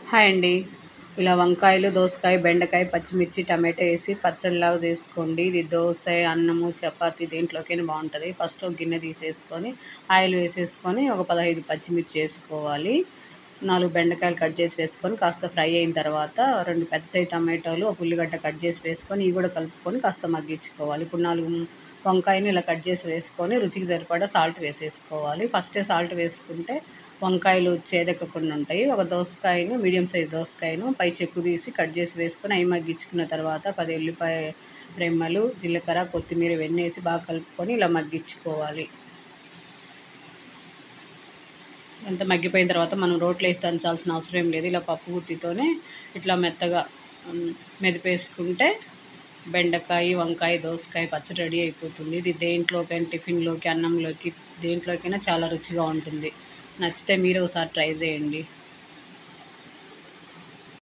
Hi అండి. ఇలా వంకాయలు, దోసకాయ, బెండకాయ, పచ్చిమిర్చి, టమాటో ఏసి పచ్చడిలాగా చేసుకోండి. ఇది దోస, అన్నము, చపాతీ దేంట్లోకైనా బావుంటది. ఫస్ట్ ఒక గిన్నె తీసేసుకొని, ఆయిల్ వేసేసుకొని, ఒక 15 పచ్చిమిర్చి ఏసుకోవాలి. 4 బెండకాయలు కట్ చేసి వేసుకొని, కాస్త ఫ్రై అయిన తర్వాత 2 పెద్ద సైజు టమాటోలు, ఒక ఉల్లిగడ్డ కట్ చేసి వేసుకొని, ఇవి కూడా కలుపుకొని కాస్త మగ్గించుకోవాలి. ఇప్పుడు 4 వంకాయని ఇలా కట్ చేసి వేసుకొని, రుచికి సరిపడా సాల్ట్ వేసేసుకోవాలి. ఫస్టే సాల్ట్ వేసుకుంటే వంకాయలు చేదెక్కకుండా ఉంటాయి. ఒక దోసకాయను, మీడియం సైజ్ దోసకాయను పై చెక్కు తీసి కట్ చేసి వేసుకొని అవి మగ్గించుకున్న తర్వాత 10 ఎల్లిపాయ రెమ్మలు, జీలకర్ర, కొత్తిమీర ఇవన్నీ వేసి బాగా కలుపుకొని ఇలా మగ్గించుకోవాలి. అంత మగ్గిపోయిన తర్వాత మనం రోట్లో వేసి దంచాల్సిన అవసరం ఏం లేదు. ఇలా పప్పు గుత్తితోనే ఇట్లా మెత్తగా మెదిపేసుకుంటే బెండకాయ, వంకాయ, దోసకాయ పచ్చడి రెడీ అయిపోతుంది. ఇది దేంట్లోకైనా, టిఫిన్‌లోకి, అన్నంలోకి దేంట్లోకైనా చాలా రుచిగా ఉంటుంది. నచ్చితే మీరు ఒకసారి ట్రై చేయండి.